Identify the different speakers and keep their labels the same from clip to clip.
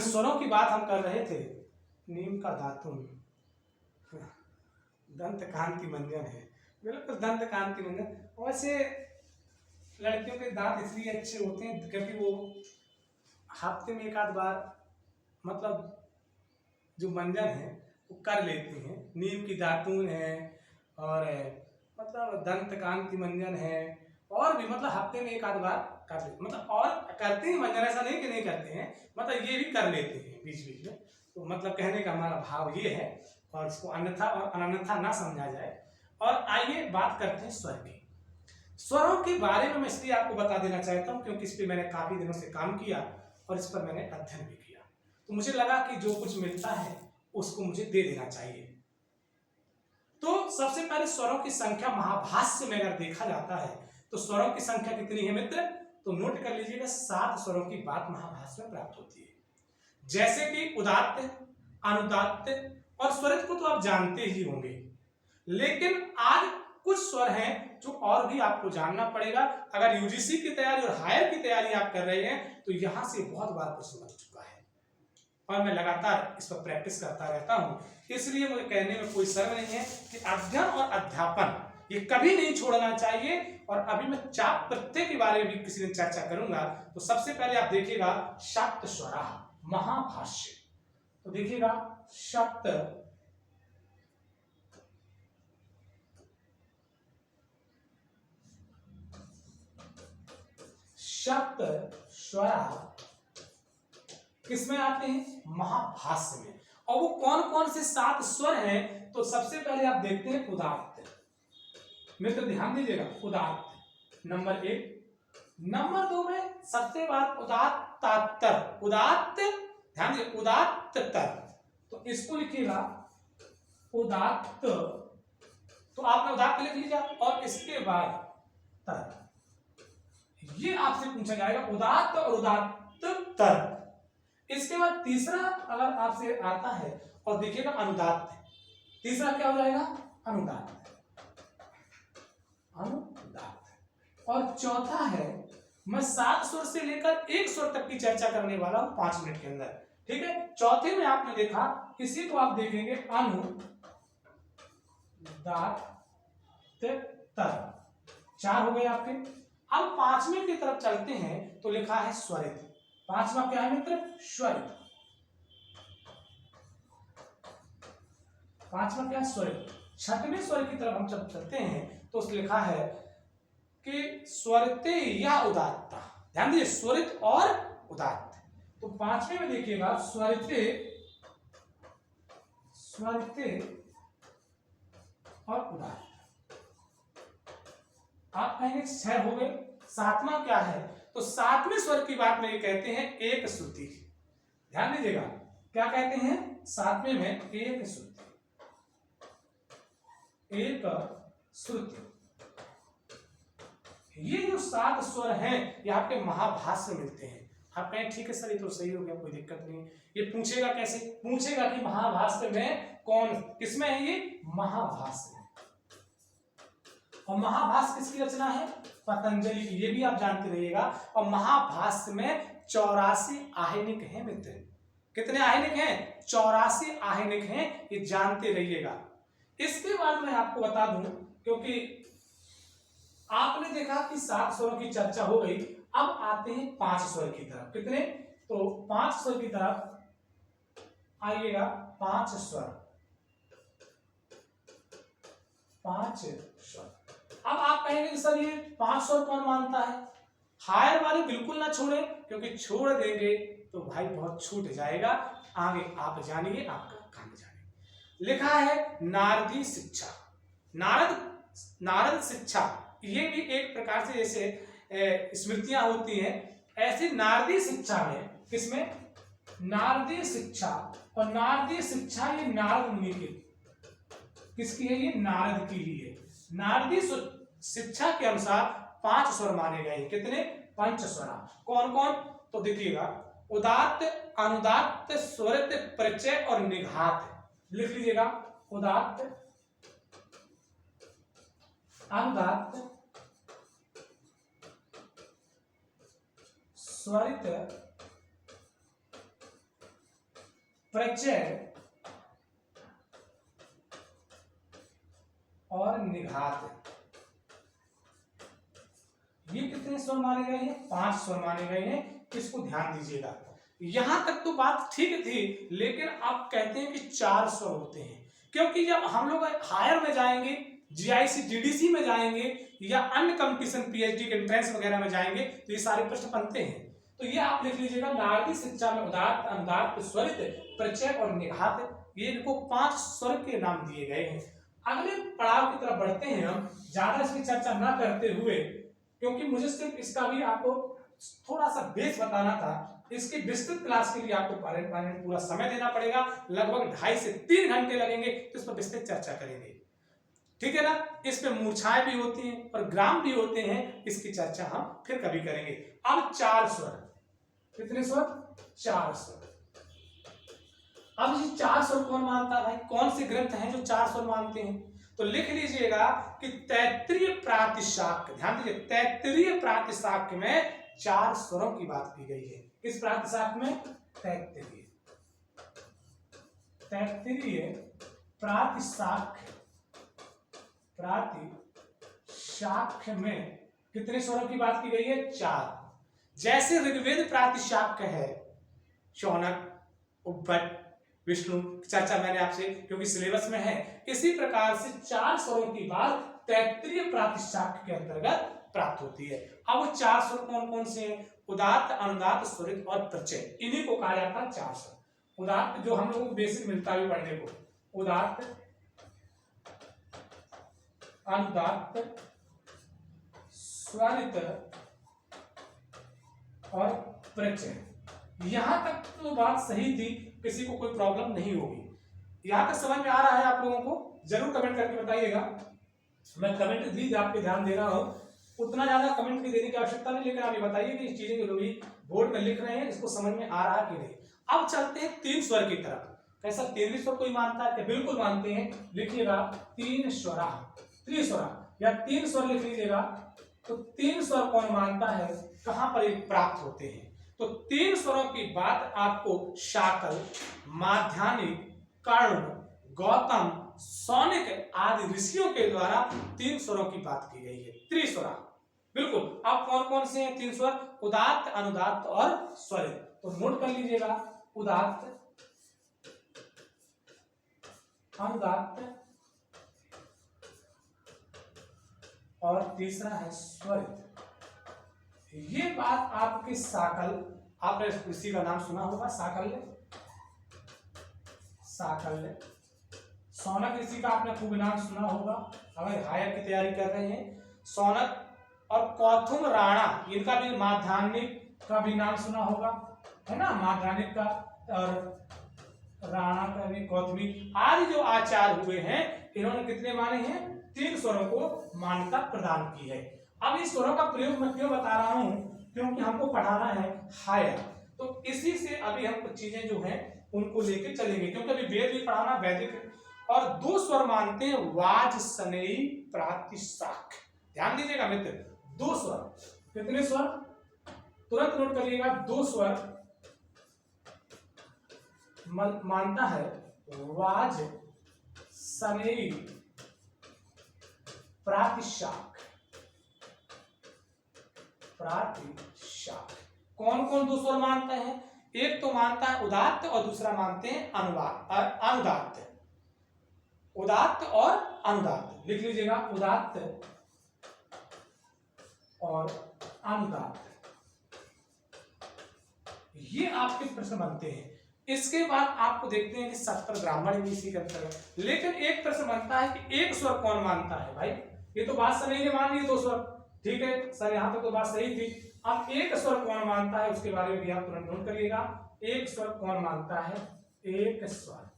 Speaker 1: स्वरों की बात हम कर रहे थे। नीम का दातुन दंत कांति मंजन है, बिल्कुल दंत कांति मंजन। वैसे लड़कियों के दांत इसलिए अच्छे होते हैं क्योंकि वो हफ्ते में एक आध बार मतलब जो मंजन है वो कर लेती हैं। नीम की दातून है और मतलब दंत कांति मंजन है, और भी मतलब हफ्ते में एक आध बार कर लेते, मतलब और करते हैं मंजन, ऐसा नहीं कि नहीं करते हैं, मतलब ये भी कर लेते हैं बीच बीच में। तो मतलब कहने का हमारा भाव ये है, और इसको अन्यथा और अनन्यथा ना समझा जाए। और आइए बात करते हैं स्वर की। स्वरों के बारे में मैं इसलिए आपको बता देना चाहता हूँ क्योंकि इस पर मैंने काफी दिनों से काम किया और इस पर मैंने अध्ययन भी किया, तो मुझे लगा कि जो कुछ मिलता है उसको मुझे दे देना चाहिए। तो सबसे पहले स्वरों की संख्या महाभाष्य में अगर देखा जाता है तो स्वरों की संख्या कितनी है मित्र, तो नोट कर लीजिएगा, 7 स्वरों की बात महाभाष्य में प्राप्त होती है। जैसे कि उदात्त, अनुदात्त और स्वरित को तो आप जानते ही होंगे, लेकिन आज कुछ स्वर हैं जो और भी आपको जानना पड़ेगा। अगर यूजीसी की तैयारी और हायर की तैयारी आप कर रहे हैं तो यहां से बहुत बार प्रश्न बन चुका है और मैं लगातार इस पर प्रैक्टिस करता रहता हूं, इसलिए मुझे कहने में कोई शर्म नहीं है कि अध्ययन और अध्यापन ये कभी नहीं छोड़ना चाहिए। और अभी मैं चाप प्रत्यय के बारे में भी किसी दिन चर्चा करूंगा। तो सबसे पहले आप देखिएगा शाक्त स्वरा महाभाष्य, तो देखिएगा शाक्त स्वरा किसमें आते हैं, महाभाष्य में। और वो कौन कौन से 7 स्वर हैं, तो सबसे पहले आप देखते हैं उदात्त। मित्र ध्यान दीजिएगा, उदात्त नंबर 1। नंबर 2 में सबसे बाद उदात्तात्तर, उदात्त, ध्यान दीजिए उदात्तर, तो इसको लिखिएगा उदात्त, तो आपने उदात्त लिख लीजिए। और इसके बाद तर, ये आपसे पूछा जाएगा उदात्त और उदात्त तर। इसके बाद तीसरा अगर आपसे आता है और देखिएगा अनुदात्त, तीसरा क्या हो जाएगा, अनुदात्त, अनुदात्त। और चौथा है, मैं 7 स्वर से लेकर 1 स्वर तक की चर्चा करने वाला हूं 5 मिनट के अंदर, ठीक है। चौथे में आपने देखा, इसी को आप देखेंगे अनुदात्त तर, 4 हो गए आपके। अब 5वें की तरफ चलते हैं तो लिखा है स्वरित। 5वां क्या है मित्र, स्वरित। 5वां क्या है, स्वरित। 6वें स्वर की तरफ हम जब चलते हैं तो उसमें लिखा है कि स्वरिते या उदात्ता, ध्यान दीजिए स्वरित और उदात्त। तो 5वें में देखिएगा स्वरिते, स्वरिते और उदात्त। आप कहेंगे 6 हो गए। 7वां क्या है, तो 7वें स्वर की बात में ये कहते हैं एक श्रुति। ध्यान दीजिएगा, क्या कहते हैं 7वें में, एक श्रुति, एक श्रुति। ये जो 7 स्वर हैं ये आपके महाभाष्य में मिलते हैं। आप कहें ठीक है सर ये तो सही हो गया, कोई दिक्कत नहीं। ये पूछेगा कैसे, पूछेगा कि महाभाष्य में कौन, किसमें है ये, महाभाष्य में। और महाभाष्य किसकी रचना है, पतंजलि की, ये भी आप जानते रहिएगा। और महाभाष्य में 84 आहेनिक हैं मित्र। कितने आहेनिक हैं, 84 आहेनिक हैं, ये जानते रहिएगा। इसके बाद मैं आपको बता दूं, क्योंकि आपने देखा कि 7 स्वरों की चर्चा हो गई, अब आते हैं 5 स्वर की तरफ। कितने, तो 5 स्वर की तरफ आइएगा। 5 स्वर, 5 स्वर। अब आप कहेंगे सर ये 5 स्वर कौन मानता है, हायर वाले बिल्कुल ना छोड़े, क्योंकि छोड़ देंगे तो भाई बहुत छूट जाएगा। आगे आप जानिए, आपका काम जानिए। लिखा है नारदी शिक्षा, नारद शिक्षा, ये भी एक प्रकार से जैसे स्मृतियां होती हैं, ऐसी नारदी शिक्षा में, किसमें, नारदी शिक्षा। और नारदी शिक्षा ये नारद मुनि की, किसकी है, ये नारद की ही है। नारदी शिक्षा के अनुसार 5 स्वर माने गए। कितने, पंचस्वरा। कौन कौन, तो देखिएगा उदात्त, अनुदात्त, स्वरित, प्रत्यय और निघात। लिख लीजिएगा उदात्त, अनुदात्त, स्वरित, प्रत्यय और निघात, ये कितने स्वर माने गए हैं? 5 स्वर माने गए हैं। इसको ध्यान दीजिएगा। यहां तक तो बात ठीक थी, लेकिन आप कहते हैं कि 4 स्वर होते हैं, क्योंकि जब हम लोग हायर में जाएंगे, जीआईसी डीडीसी में जाएंगे या अन्य कंपटीशन पीएचडी के एंट्रेंस वगैरह में जाएंगे तो ये सारे प्रश्न बनते हैं। तो ये आप लिख लीजिएगा, नारदी शिक्षा में उदात्त, अनुदात्त, स्वरित, प्रत्यय और निघात, ये इनको 5 स्वर के नाम दिए गए हैं। अगले पड़ाव की तरफ बढ़ते हैं हम, ज्यादा इसकी चर्चा न करते हुए, क्योंकि मुझे सिर्फ इसका भी आपको थोड़ा सा बेस बताना था। इसकी विस्तृत क्लास के लिए आपको पूरा समय देना पड़ेगा, लगभग 2.5 से 3 घंटे लगेंगे, तो इस पर विस्तृत चर्चा करेंगे, ठीक है ना। इसमें मूर्छाएं भी होती हैं और ग्राम भी होते हैं, इसकी चर्चा हम फिर कभी करेंगे। अब 4 स्वर, कितने स्वर? 4 स्वर। अब ये 4 स्वर कौन मानता है भाई? कौन से ग्रंथ हैं जो 4 स्वर मानते हैं? तो लिख लीजिएगा कि तैत्तिरीय प्रातिशाख्य, ध्यान दीजिए, तैत्तिरीय प्रातिशाख्य में 4 स्वरों की बात की गई है। किस प्रातिशाख्य में? तैत्तिरीय प्रातिशाख्य में कितने स्वरों की बात की गई है? 4। जैसे ऋग्वेद प्रातिशाख्य है, शौनक, उद्भट, विष्णु, चर्चा मैंने आपसे क्योंकि सिलेबस में है, इसी प्रकार से 4 स्वरों की बात तैत्तिरीय प्रातिशाख्य के अंतर्गत प्राप्त होती है। अब वो 4 स्वर कौन कौन से हैं? उदात्त, अनुदात्त, स्वरित और प्रत्यय, इन्हीं को कहा जाता है 4 स्वर। उदात्त जो हम लोगों को बेसिक मिलता है पढ़ने को, उदात्त, अनुदात्त, स्वरित और प्रत्यय। यहां तक तो बात सही थी, किसी को कोई प्रॉब्लम नहीं होगी। यहां तक समझ में आ रहा है आप लोगों को? जरूर कमेंट करके बताइएगा। मैं कमेंट भी आपके ध्यान दे रहा हूं, उतना ज्यादा कमेंट भी देने की आवश्यकता नहीं, लेकिन आप ये बताइए कि इस चीजें जो भी बोर्ड में लिख रहे हैं इसको समझ में आ रहा है कि नहीं। अब चलते हैं 3 स्वर की तरफ। कैसा 3वीं स्वर कोई मानता है? बिल्कुल मानते हैं। लिखिएगा 3 स्वरा, त्रिस्वरा या 3 स्वर लिख लीजिएगा। तो 3 स्वर कौन मानता है? कहां पर ये प्राप्त होते हैं? तो 3 स्वरों की बात आपको शाकल, माध्यानिक, कर्ण, गौतम, सौनिक आदि ऋषियों के द्वारा 3 स्वरों की बात की गई है, त्रिस्वरा। बिल्कुल। अब कौन कौन से हैं 3 स्वर? उदात्त, अनुदात्त और स्वरित। तो नोट कर लीजिएगा, उदात्त, अनुदात्त और तीसरा है स्वरित। ये बात आपके साकल, आपने इसी का नाम सुना होगा, साकल्य, साकल्य, सौनक ऋषि का आपने खूब नाम सुना होगा अगर हायर की तैयारी कर रहे हैं। सौनक और कौथुम राणा, इनका भी माध्यानिक का भी नाम सुना होगा, है ना, माध्यानिक का, और राणा का भी, कौथुमी आदि जो आचार्य हुए हैं, इन्होंने कितने माने हैं? 3 स्वरों को मान्यता प्रदान की है। अब इस स्वरों का प्रयोग मैं क्यों बता रहा हूं? क्योंकि हमको पढ़ाना है हायर, तो इसी से अभी हम कुछ चीजें जो हैं उनको लेके चलेंगे, क्योंकि अभी वेद भी पढ़ाना, वैदिक। और 2 स्वर मानते हैं, वाज, सनेई, प्रातिशाख्य। ध्यान दीजिएगा मित्र, 2 स्वर। कितने स्वर? तुरंत नोट करिएगा, 2 स्वर मानता है, वाज, सनेई, प्रातिशाख्य। प्रातिशाख्य कौन कौन 2 स्वर मानता है? एक तो मानता है उदात्त और दूसरा मानते हैं अनुदात्त। उदात्त और अनुदात्त लिख लीजिएगा, उदात्त और अनुदात्त, ये आपके प्रश्न बनते हैं। इसके बाद आपको देखते हैं कि 70 ब्राह्मण भी इसी के अंतर्गत। लेकिन एक प्रश्न बनता है कि एक स्वर कौन मानता है भाई? ये तो बात सही ने मान ली 2 स्वर, ठीक है सर, यहां तक तो बात सही थी। अब एक स्वर कौन मानता है उसके बारे में भी आप तुरंत नोट करिएगा। एक स्वर कौन मानता है? एक स्वर।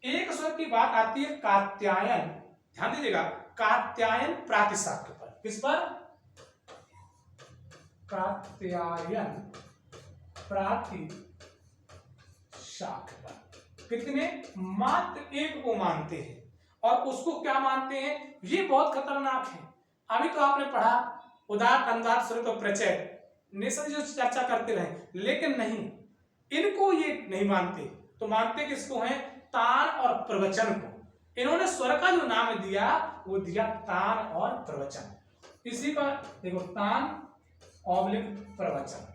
Speaker 1: एक स्वर की बात आती है कात्यायन, ध्यान दीजिएगा, कात्यायन प्रातिशाख्य पर। किस पर? कात्यायन प्रातिशाख्य पर। कितने? मात्र एक को मानते हैं। और उसको क्या मानते हैं? ये बहुत खतरनाक है। अभी तो आपने पढ़ा उदात्त, अनुदात्त, स्वरित और प्रत्यय, नेशन जो चर्चा करते रहे, लेकिन नहीं, इनको ये नहीं मानते, तो मानते किसको हैं? तान और प्रवचन को। इन्होंने स्वर का जो नाम दिया वो दिया तान और प्रवचन। इसी का देखो तान ऑब्लिक प्रवचन,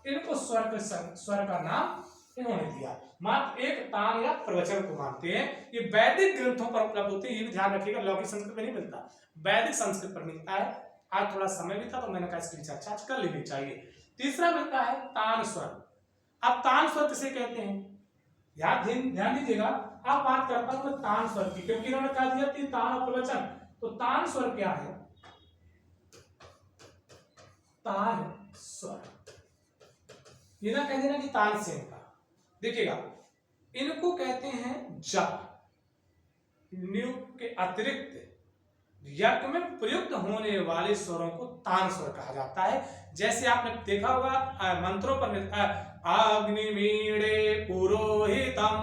Speaker 1: इनको स्वर का नाम इन्होंने दिया। मात्र एक तान या प्रवचन को मानते हैं। ये वैदिक ग्रंथों पर उपलब्ध होते हैं, ये भी ध्यान रखिएगा, लौकिक संस्कृत में नहीं मिलता, वैदिक संस्कृत पर मिलता है। आज थोड़ा समय भी था तो मैंने कहा इसकी चर्चा कर लेनी चाहिए। तीसरा मिलता है तान स्वर। अब तान स्वर किसे कहते हैं? ध्यान दीजिएगा, आप बात करता हूं तान स्वर की, क्योंकि इन्होंने कहा दिया कि तान और प्रवचन, तो तान स्वर क्या है? तान स्वर, ये ना कह देना कि तान सेन का। देखिएगा, इनको कहते हैं जप, नियुक्त के अतिरिक्त यज्ञ में प्रयुक्त होने वाले स्वरों को तान स्वर कहा जाता है। जैसे आपने देखा होगा मंत्रों पर मिलता है अग्निमीणे पुरोहितम,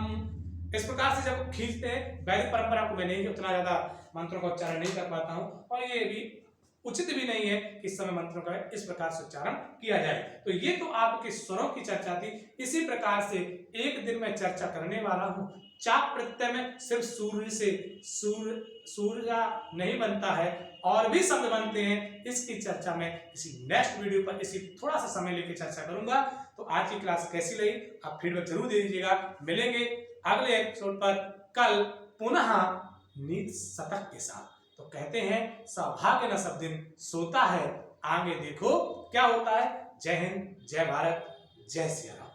Speaker 1: इस प्रकार से जब खींचते हैं। वैदिक परंपरा को मैं नहीं उतना ज्यादा मंत्रों का उच्चारण नहीं कर पाता हूं, और ये भी उचित भी नहीं है कि इस समय मंत्रों का इस प्रकार से उच्चारण किया जाए। तो ये तो आपके स्वरों की चर्चा थी। इसी प्रकार से एक दिन मैं चर्चा करने वाला हूं चाप प्रत्यय में सिर्फ सूर्य से सूर्य नहीं बनता है, और भी शब्द बनते हैं। इसकी चर्चा मैं किसी नेक्स्ट वीडियो पर इसी थोड़ा सा समय लेकर चर्चा करूंगा। तो आज की क्लास कैसी लगी आप फीडबैक जरूर दे दीजिएगा। मिलेंगे अगले एपिसोड पर कल पुनः नीति शतक के साथ। तो कहते हैं सौभाग्य न सब दिन सोता है, आगे देखो क्या होता है। जय हिंद, जय भारत, जय सिया राम।